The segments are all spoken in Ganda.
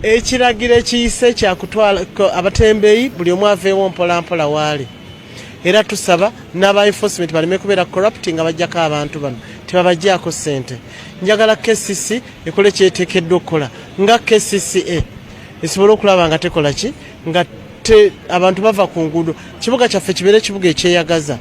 ekiragiro ekiyise kyakutwala abatembeeyi buli omu aveewo mpolampola waali era tusaba n'aba enforcement baleme kubeera corrupt nga bajjako abantu bano tebabajjaako ssente. Njagala KCC ekole kyeteekeddwa okukola nga KCCA esobole okulaba nga tekola ki nga abantu bava ku nguudo kibuga kyaffe kibeere ekibuga ekyeyagaza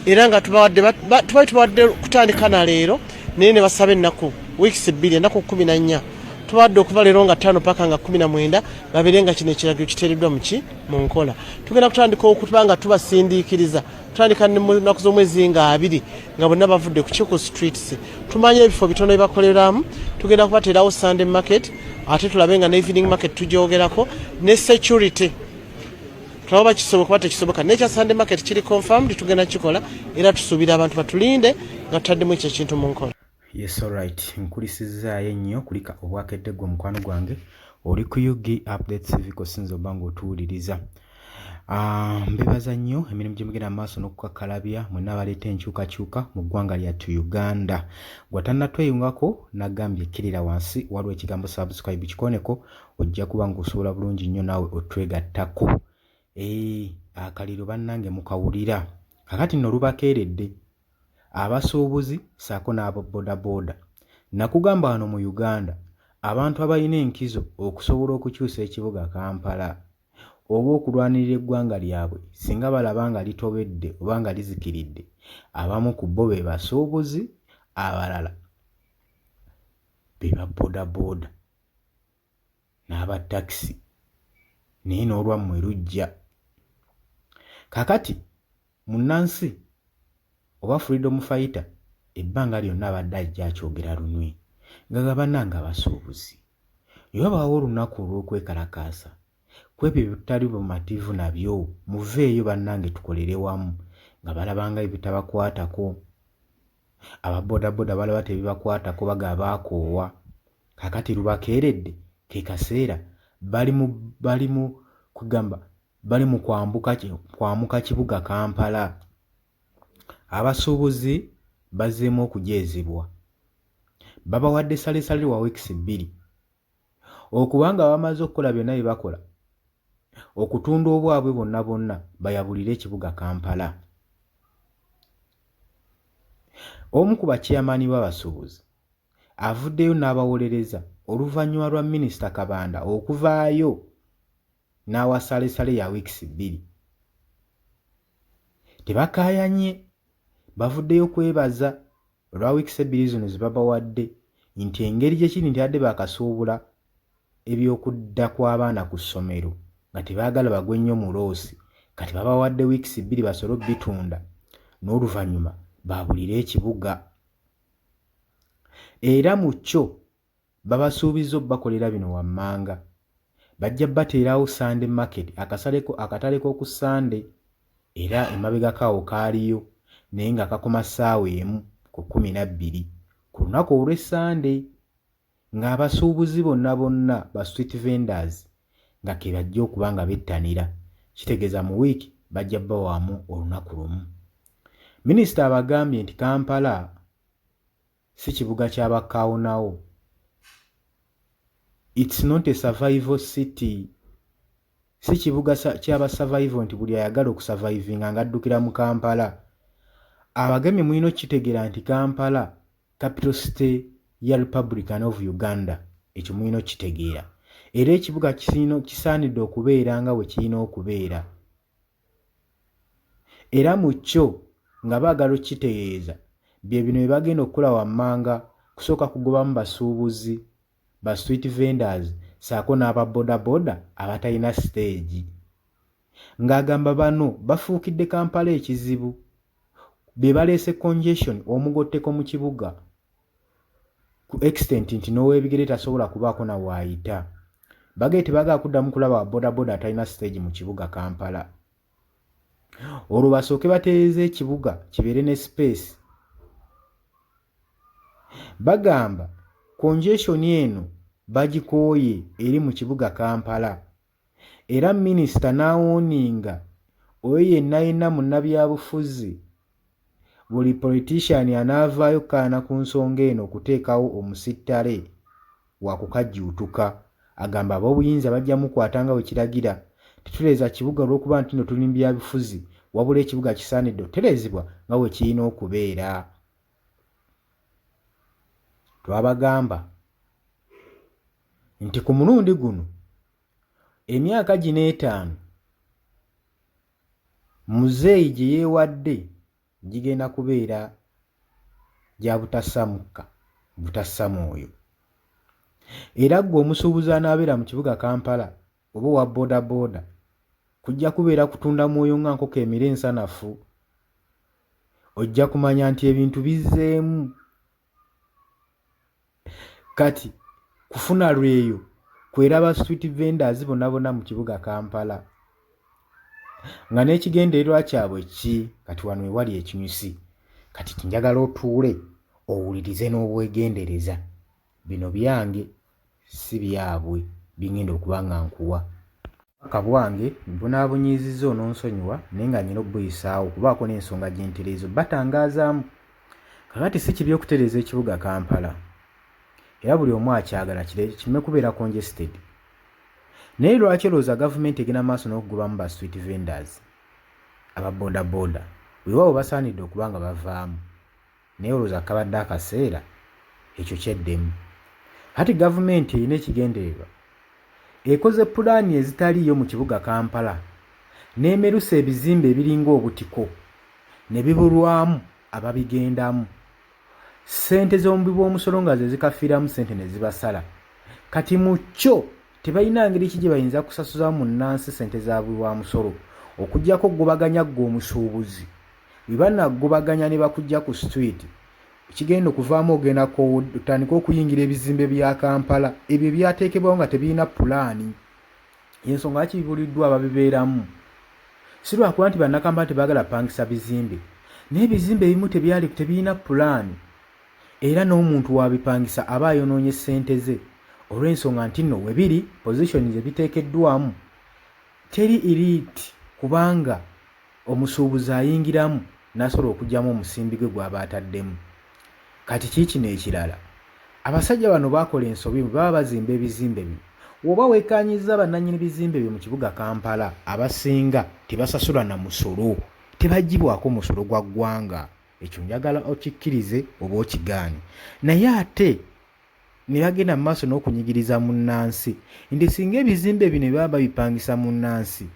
era nga tubawadde kutandika na leero naye ne basaba ennaku wiikisi 2 ennaku 14 tuwadde okuva leero nga 5 paka nga 19 babeere nga kino ekiragiro kiteereddwa mu nkola. Tugenda kutandika okuba nga tubasindiikiriza tutandika ne mu nnaku z'omwezi nga 2 nga bonna bavudde ku Kiku streets. Tumanye ebifo bitono ebibakoleramu tugenda kubateerawo Sunday market ate tulabe nga ne evening market tugyogerako ne security tulaba kisoboka kuba tekisoboka nekya Sunday market kiri confirmed tugenda kikola era tusuubira abantu batulinde nga tutaddemu ekyo ekintu mu nkola. Yes, alright. Nkulisizaayo ennyo kulika obwakedde gwe mukwano gwange oli ku Yugi Updates Civic Sinzo bango otuwuliriza. Mbebaza nnyo emirimu gye mugenda maaso n'okukakalabya mwenna baleeta enkyukakyuka mu ggwanga lyattu Uganda. Gwatannatweyungako nagambye ekkirira wansi waliwo ekigambo subscribe kikoneko ojja kuba ng'osobola bulungi nnyo naawe otwegattako. Akaliro bannange mukawulira kakati nno lubakeeredde abasuubuzi saako n'abo bodaboda. Nakugamba wano mu Uganda abantu abalina enkizo okusobola okukyusa ekibuga Kampala oba okulwanirira eggwanga lyabwe singa balaba nga litobedde oba nga lizikiridde abamu ku bo be basuubuzi abalala be ba bodaboda n'aba taxi naye n'olwammwe lujja. Kakati munnansi oba freedom fighter ebbanga lyonna abadde ajja akyogera lunwe nga bannange abasuubuzi yabaawo olunaku olw'okwekalakaasa kwebyo bitali bumativu nabyo muveeyo bannange tukolere wamu nga balabanga ebitabakwatako ababodaboda balaba tebibakwatako baga baakoowa. Kakati lubakeeredde ke kaseera bali mu kwambuka kibuga Kampala. Abasuubuzi bazzeemu okujeezebwa babawadde salesale wa wiikisi 2 okubanga bamaze okukola byonna bye bakola okutunda obwabwe bonna bayabulire ekibuga Kampala. Omu ku bakyamaani b'abasuubuzi avuddeyo n'abawolereza oluvannyuma lwa minisita Kabanda okuvaayo n'awa salesale ya wiikisi 2. Tebakaayanye bavuddeyo kwebaza olwa wiikisi 2 zino ze babawadde nti engeri gye kiri nti adde bakasuubula ebyokudda kw'abaana ku ssomero nga tebaagala bagwe nnyo mu loosi kati babawadde wiikisi 2 basobole bitunda n'oluvannyuma baabulire ekibuga. Era mu kyo babasuubiza obbakolera bino wammanga bajja bateerawo Sunday market akatale k'oku Sunday era emabega kaawo kaaliyo naye nga kakoma ssaawa 1 ku 12 ku lunaku olw'Essande ng'abasuubuzi bonna ba street vendors nga ke bajja okuba nga bettanira kitegeeza mu wiiki bajja bawamu olunaku lumu. Minisita abagambye nti Kampala si kibuga ky'abakaawonawo. It's not a survival city. Si kibuga ky'abasurvival nti buli ayagala okusurvivinga ng'addukira mu Kampala. Abagambye mulina okitegeera nti Kampala capital city ya Republican of Uganda. Ekyo mulina okitegeera. Era ekibuga kisaanidde okubeera nga bwe kirina okubeera. Era mu kyo nga baagala okitegeeza bye bino bye bagenda okukola wammanga kusooka kugobamu basuubuzi ba street vendors saako n'aba bodaboda abatalina stage. Ng'agamba bano bafuukidde Kampala ekizibu be baleese congestion omugotteko mu kibuga ku extent nti n'ow'ebigere tasobola kubaako na waayita. Bagee tebaagala kuddamu kulaba bodaboda atalina stage mu kibuga Kampala. Olwo basooke batereeza ekibuga kibeere ne space. Bagamba congestion eno bagikooye eri mu kibuga Kampala. Era minisita n'awooninga oyo yenna munnabyabufuzi buli politician anaavaayo kaana ku nsonga eno okuteekawo omusittale wa kukajjuutuka agamba ab'obuyinza bajja mukwatanga we kiragira tetuleeza kibuga olw'okuba nti nno tuli mu byabufuzi wabula ekibuga kisaanidde otereezebwa nga we kirina okubeera. Twabagamba nti ku mulundi guno emyaka gino 5 muzeeyi gye yeewadde gigenda kubeera gya butasamukka butassa mwoyo. Era gwe omusuubuzi anaabeera mu kibuga Kampala oba owa boodabooda kujja kubeera kutunda mwoyo nga nkoko emira ensanafu. Ojja kumanya nti ebintu bizzeemu. Kati kufuna lweyo kweraba street vendors bonna mu kibuga Kampala nga n'ekigendererwa kyabwe ki kati wano ewali ekinyusi. Kati njagala otuule owulirize n'obwegendereza. Bino byange si byabwe bingenda okuba nga nkuwa. Obubaka bwange mbunaabunyiizizza ononsonyiwa naye nga nnyina obbuyisaawo kubaako n'ensonga gy'entereezo batangaazaamu. Kakati si kibi okutereeza ekibuga Kampala era buli omu akyagala kireme kubeera congested. Naye lwaki olowooza gavumenti egenda maaso n'okugobamu ba street vendors aba boodabooda weewaawo basaanidde okuba nga bavaamu naye olowooza kabadde akaseera ekyo kyeddemu. Kati gavumenti erina ekigendererwa ekoze pulaani ezitaliiyo mu kibuga Kampala n'emerusa ebizimbe ebiringa obutiko ne bibulwamu ababigendamu. Ssente z'omubi bw'omusolo nga ze zikafiiramu ssente ne zibasala. Kati mu kyo tebalina ngeri ki gye bayinza kusasuza munnansi ssente za buli musolo okuggyako gobaganya gwe omusuubuzi. Bwe banaggobaganya ne bakujja ku street kigenda okuvaamu ogenda otandika okuyingira ebizimbe bya Kampala ebyo byateekebwawo nga tebirina pulaani. Ensonga lwaki bibuliddwa ababibeeramu si lwakuba nti bannakampala tebaagala pangisa bizimbe naye ebizimbe ebimu tebirina pulaani era n'omuntu wabipangisa aba ayonoonye ssente ze olw'ensonga nti nno webiri position ze biteekeddwamu teri elite kubanga omusuubuzi ayingiramu n'asobola okugyamu omusimbi gwe gw'aba ataddemu. Kati kiikino ekirala abasajja bano baakola ensobi baba bazimba ebizimbe bino oba weekaanyiza bannannyini bizimbe byo mu kibuga Kampala abasinga tebasasula na musolo tebagibwako musolo gwa ggwanga. Ekyo njagala okikkirize oba okigaanye. Naye ate ne bagenda mu maaso n'okunyigiriza munnansi nti singa ebizimbe bino baba babipangisa munnansi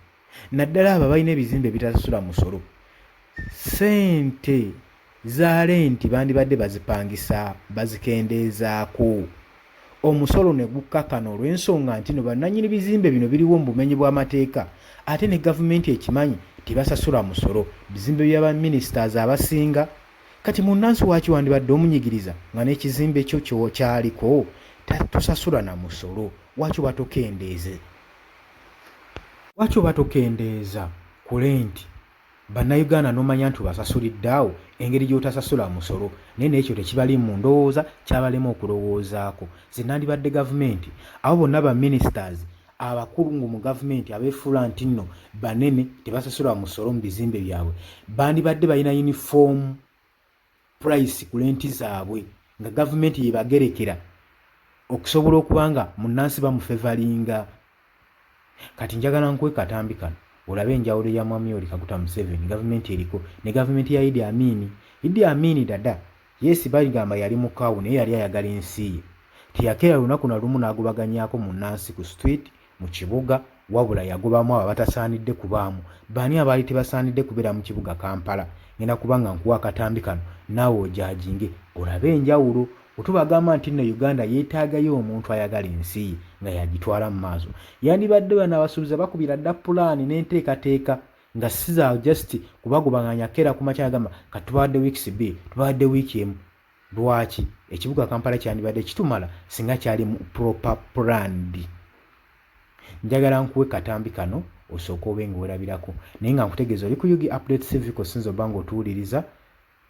naddala abo balina ebizimbe bitasasula musolo ssente za lenti bandibadde bazipangisa bazikendeezaako omusolo ne gukkakana olw'ensonga nti no bannannyini bizimbe bino biriwo mu bumenyi bw'amateeka ate ne gavumenti ekimanyi tibasasula musolo bizimbe by'abaministers abasinga. Kati munnansi waaki wandibadde omunyigiriza nga n'ekizimbe kyo kyaliko tusasula na musolo waaki oba tokendeeza ku lenti bannayuganda n'omanya nti basasuliddeawo engeri gy'otasasula musolo naye n'ekyo tekibali mu ndowooza kyabalema okulowoozaako. Zinandibadde gavumenti abo bonna ba ministers abakulungu mu gavumenti abeefuula nti nno banene tebasasula musolo mu bizimbe byabwe bandibadde balina uniform price ku lenti zaabwe nga gavumenti yebagerekera okusobola okuba nga munnansi bamufevalinga. Kati njagala nkuwe katambi kano olabe enjawulo ya Mwami Yoweri Kaguta Museveni gavumenti eriko ne gavumenti ya Idi Amin. Idi Amin dada yesi bagamba yali mukawu naye yali ayagala ensi ye tiyakeera lunaku na lumu n'agobaganyaako munnansi ku street mu kibuga wabula yagobamu abo batasaanidde kubaamu. Baani abaali tebasaanidde kubeera mu kibuga Kampala? Ngenda kubanga nkuwa akatambi kano naawe ojajinge olabe enjawulo. Otubagamba nti nno Uganda yeetaagayo omuntu ayagala ensi nga yagitwala mu maaso. Yandibadde bano abasuubuzi bakubira dda pulaani n'enteekateeka nga si za just kubagobaganya keera ku makya agamba katubadde weeks B tubadde wiiki emu. Lwaki ekibuga Kampala kyandibadde kitumala singa kyali mu proper planned. Njagala nkuwe katambi kano osooka obe ng'werabirako naye nga nkutegeeza oli ku Yugi Update TV kosinza oba ng'otuwuliriza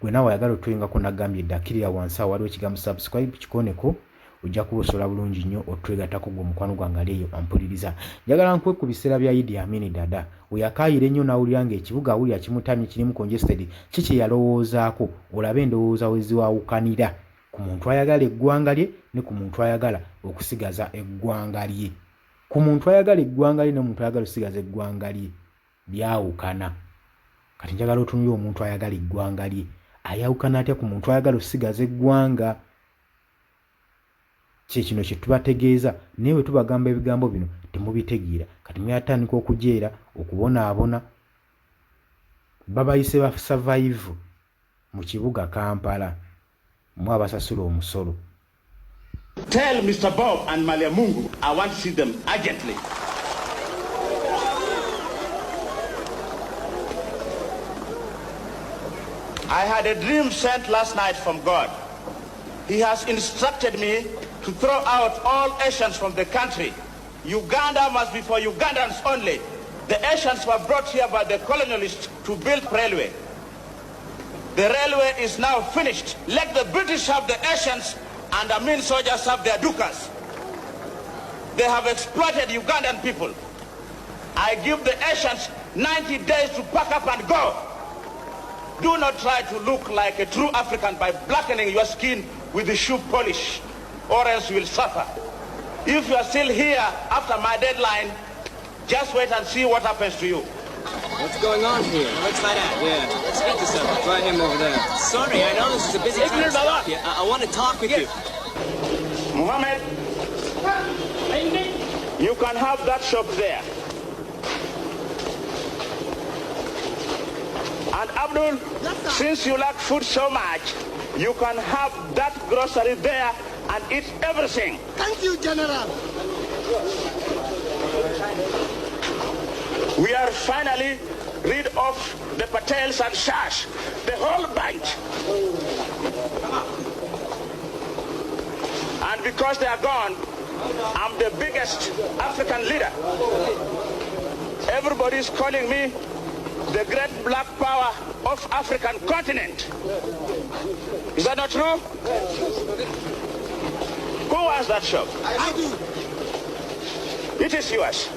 gwe naawe ayagala otwengako nagambye ddakirira wansi awo waliwo ekigambo subscribe kikoneko ojja kuba osobola bulungi nnyo otwegattako gwe mukwano gwange ali eyo ampuliriza. Njagala nkuwe ku biseera bya Idi Amin dada we yakaayira ennyo n'awulira ng'ekibuga awulira kimutamye kirimu congested kiki yalowoozaako olabe endowooza we ziwaawukanira ku muntu ayagala eggwanga lye ne ku muntu ayagala okusigaza eggwanga lye. Ku muntu ayagala eggwanga lye n'omuntu ayagala okusigaza eggwanga lye byawukana. Kati njagala otunulira omuntu ayagala eggwanga lye ayawukana atya ku muntu ayagala okusigaza eggwanga. Kino kye tubategeeza naye bwe tubagamba ebigambo bino temubitegeera. Kati mwatandika okujeera okubonaabona. Babayise ba survive mu kibuga Kampala mu abasasula omusolo. Tell Mr. Bob and Malia Mungu I want to see them urgently. I had a dream sent last night from God. He has instructed me to throw out all Asians from the country. Uganda must be for Ugandans only. The Asians were brought here by the colonialists to build railway. The railway is now finished. Let the British have the Asians and the Amin soldiers have their dukas. They have exploited Ugandan people. I give the Asians 90 days to pack up and go. Do not try to look like a true African by blackening your skin with the shoe polish, or else you will suffer. If you are still here after my deadline, just wait and see what happens to you. What's going on here? Let's find out. Yeah, let's speak to someone. Find him over there. Sorry, I know this is a busy time to stop you. I want to talk with you. Mohammed, you can have that shop there. And Abdul, since you like food so much, you can have that grocery there and eat everything. Thank you, General. We are finally rid of the Patels and Shahs, the whole bunch. And because they are gone, I'm the biggest African leader. Everybody is calling me the great black power of African continent. Is that not true? Who was that shop? I do. It is yours.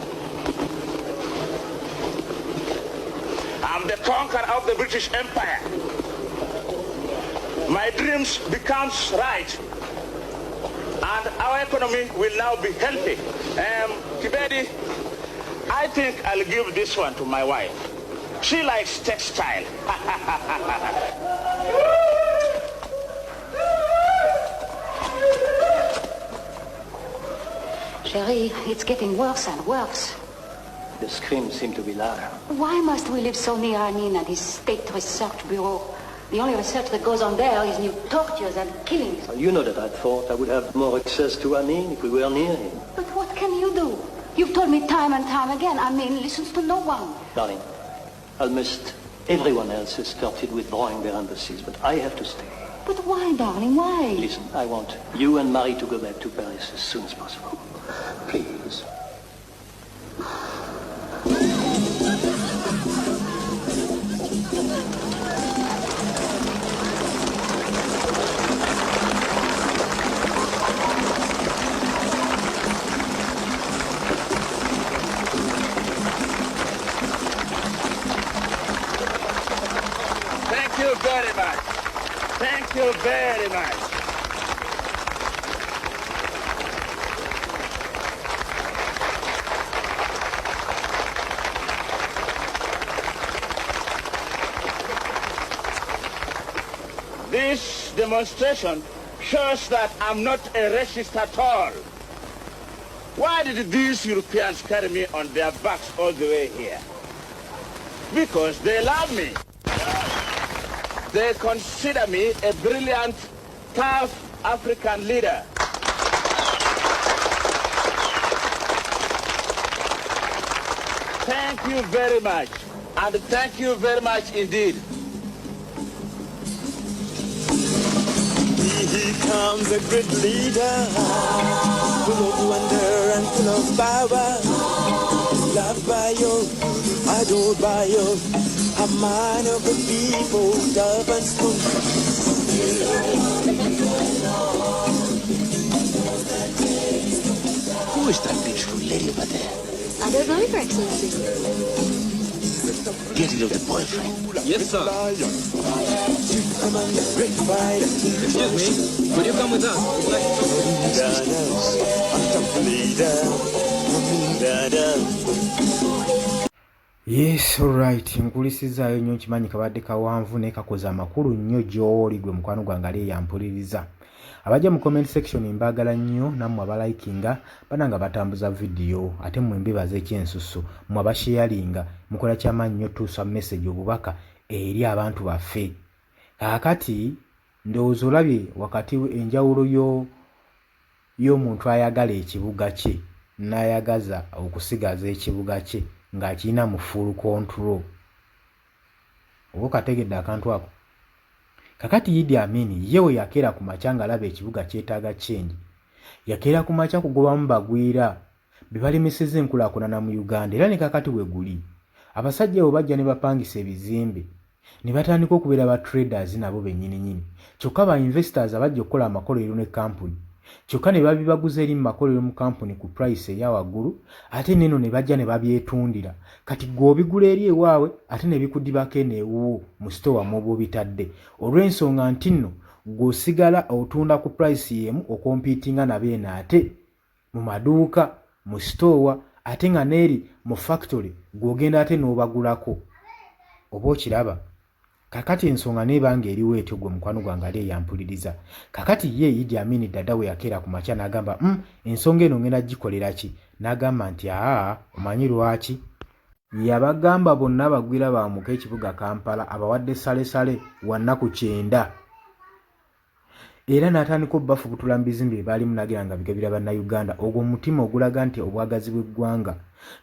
I'm the conqueror of the British Empire. My dreams becomes right. And our economy will now be healthy. Kibedi, I think I'll give this one to my wife. She likes textile. Chérie, it's getting worse and worse. The screams seem to be louder. Why must we live so near Amin and his state research bureau? The only research that goes on there is new tortures and killings. Well, you know that I thought I would have more access to Amin if we were near him. But what can you do? You've told me time and time again, Amin listens to no one. Darling, almost everyone else has started withdrawing their embassies, but I have to stay. But why, darling, why? Listen, I want you and Marie to go back to Paris as soon as possible. Please. Thank you very much. Thank you very much. This demonstration shows that I'm not a racist at all. Why did these Europeans carry me on their backs all the way here? Because they love me. They consider me a brilliant, tough African leader. Thank you very much. And thank you very much indeed. Here comes a great leader, full of wonder and full of power. Loved by you, adored by you, a man of the people, tough and strong. Who is that beautiful lady over there? I don't know, Your Excellency. Get rid of the boyfriend. Yes, sir. Excuse me, could you come with us? Yes, alright. Nkulisizaayo nnyo nkimanyi kabadde kawanvu naye kakoze amakulu nnyo gy'oli gwe mukwano gwange ali yampuliriza. Abajja mu comment section mbaagala nnyo nammwe abalikinga bananga batambuza video ate mmwe mbibaza ekyensusu mmwe abasharinga mukola ky'amaanyi nnyo tuusa message obubaka eri abantu baffe. Kaakati ndowooza olabye wakati enjawulo y'omuntu ayagala ekibuga kye n'ayagaza okusigaza ekibuga kye ng'akirina mu full control. Oba kategedde akantu ako. Kakati Idi Amin yewe yakeera ku makya ng'alaba ekibuga kyetaaga change. Yakeera ku makya kugobamu bagwira be balemesezza enkulaakulana mu Uganda era ne kakati we guli. Abasajja abo bajja ne bapangisa ebizimbe ne batandika okubeera ba traders nabo bennyini. Kyokka ba investors abajja okukola amakolero ne kampuni. Kyokka ne babibaguza eri mu makolero mu kampuni ku price eya waggulu ate neno ne bajja ne babyetundira. Kati gw'obigula eri ewaabwe ate ne bikudibako eneewo mu store mu bitadde. Olw'ensonga nti nno gw'osigala otunda ku price y'emu okompiitinga nabeeno ate mu maduuka mu store ate nga neeri mu factory gw'ogenda ate n'obagulako. Oba okiraba? Kakati ensonga neebanga eriwo etyo gwe mukwano gwange ali yampuliriza. Kakati ye Idi Amin dada we yakeera ku makya n'agamba ensonga eno ngenda gikolera ki? N'agamba nti omanyi lwaki? Yabagamba bonna bagwira baamuka ekibuga Kampala abawadde sale wannaku 9. Era n'atandika obbafubutula mu bizimbe bye baalimu n'agira nga bigabira bannayuganda ogwo omutima ogulaga nti obwagazi bw'eggwanga.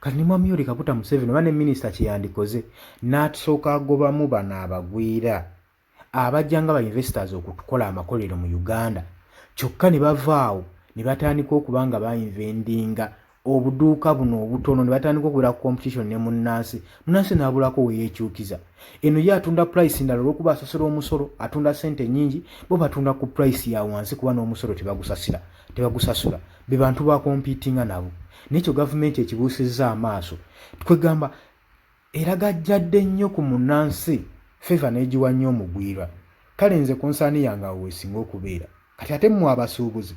Kati ne Mwami Yoweri Kaguta Museveni oba ne minisita kye yandikoze n'atusooka agobamu bano abagwira abajjanga ba investors okutukola amakolero mu Uganda. Kyokka ne bavaawo ne batandika okuba nga bainvendinga obuduuka buno obutono ne batandika okubeera ku competition ne munnansi n'abulako we yeekyukiza. Eno ye atunda price ndala olw'okuba asasula omusolo atunda sente nnyingi bo batunda ku price ya wansi kuba n'omusolo tebagusasula be bantu ba competinga nabo. N'ekyo gavumenti ekibuusizza amaaso twegamba era gajjadde nnyo ku munnansi feva n'egiwa nnyo omugwirwa. Kale nze konsaani yange awo weesinga okubeera kati ate mmwe abasuubuzi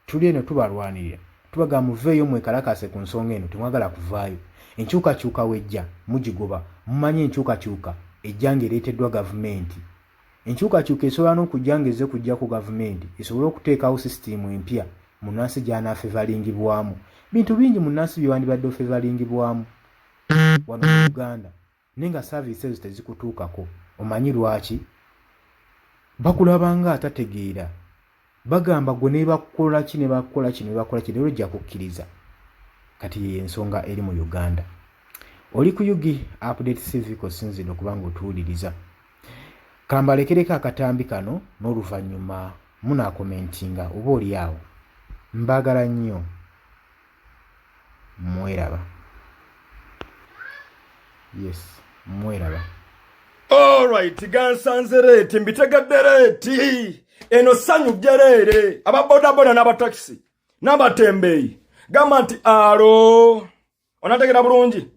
tuli eno tubalwanirira tubaga muveeyo mwekalakase ku nsonga eno temwagala kuvaayo. Enkyukakyuka wejja mugigoba mumanyi enkyukakyuka ejjanga ereeteddwa gavumenti. Enkyukakyuka esobola n'okujja ng'ezze kujja ku gavumenti esobole okuteekawo sisitimu empya munnansi gy'anaafevalingibwamu. Bintu bingi munnansi bye wandibadde ofevalingibwamu wano mu Uganda naye nga saaviisi ezo tezikutuukako. Omanyi lwaki? Bakulabanga atategeera. Bagamba gwe ne bakola ki ne bakola ki ne bakola ki leero ojja kukkiriza. Kati y'ensonga eri mu Uganda. Oli ku Yugi Update TV kosinzidde okubanga otuwuliriza. Kambalekereko akatambi kano n'oluvannyuma munaakomentinga oba oli awo. Mbaagala nnyo. Mweraba. Yes, mweraba. Alright, gansanzereti mbitegaddereti. Eno sanyu jerere ababodaboda n'abataxi n'abatembeyi gamba nti alo onategera bulungi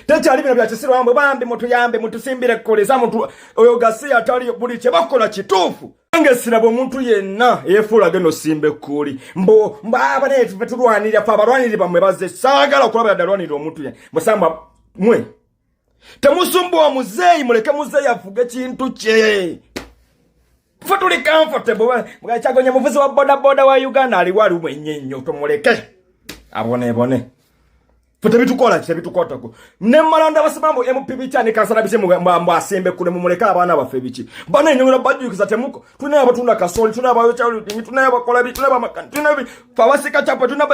tekyali bino bya kisiro wambe bambi mutuyambe mutusimbire koleza muntu oyo gasi atali buli kye bakola kituufu ngesirabo omuntu yenna yefuula geno simbe kuli mbo mbabane tulwanirira fa abalwanirira bamwe bazze saagala okulaba dalwanirira omuntu ye musamba mwe temusumbuwa muzeeyi muleke muzeeyi afuge kintu kye Fatuli comfortable mga chagonye muvuzi wa boda wa Uganda aliwali mwenyenyo tumuleke abone fute bitukola kye bitukotako ne malanda basimambo MPP cyane kansana bise mu asembe kule mumuleka abana bafe biki bana nyongera bajukiza temuko tuna abatunda kasoli tuna abayo cyalo tuna abakola bi tuna abamakani tuna fawasika chapa tuna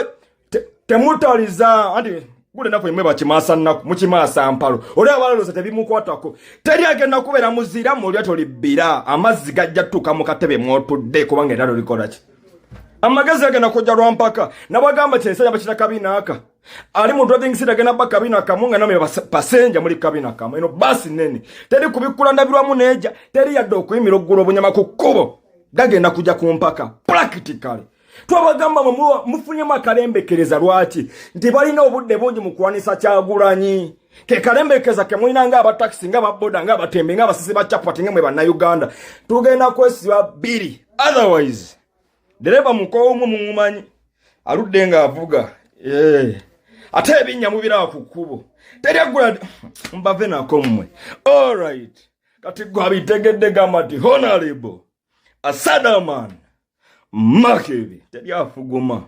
temutaliza andi Gule nafo imwe bakimasa nnaku mukimasa mpalo oli abalaloza tebimukwatako teri agenda kubeera muzira mu lyato libbira amazzi gajja tuka mu katebe mwotudde kubanga eralo likola ki amagezi agenda kujja lwampaka nabagamba kyensanya bakina kabina aka ali mu driving seat agenda ba kabina kamunga namwe pasenja muri kabina kamu eno basi nene teri kubikula ndabirwamu neja teri yadde okuyimira oggulu obunyama ku kkubo gagenda kujja ku mpaka practically twabagamba mufunyemu akalembekereza lwaki nti balina obudde bungi mu kuwanisa Kyagulanyi ke kalembekeza ke mulina ng'abataxi ng'ababoda ng'abatembe ng'abasisi ba chapati nga mwe bannayuganda tugenda kwesiba bbiri otherwise dereva mukoomu mumumanyi aludde ng'avuga ate ebinnya mubiraba ku kkubo teryagula mbave nako mmwe alright kati gwe abitegedde gamba nti honorable Asadaman Makebi teryafuguma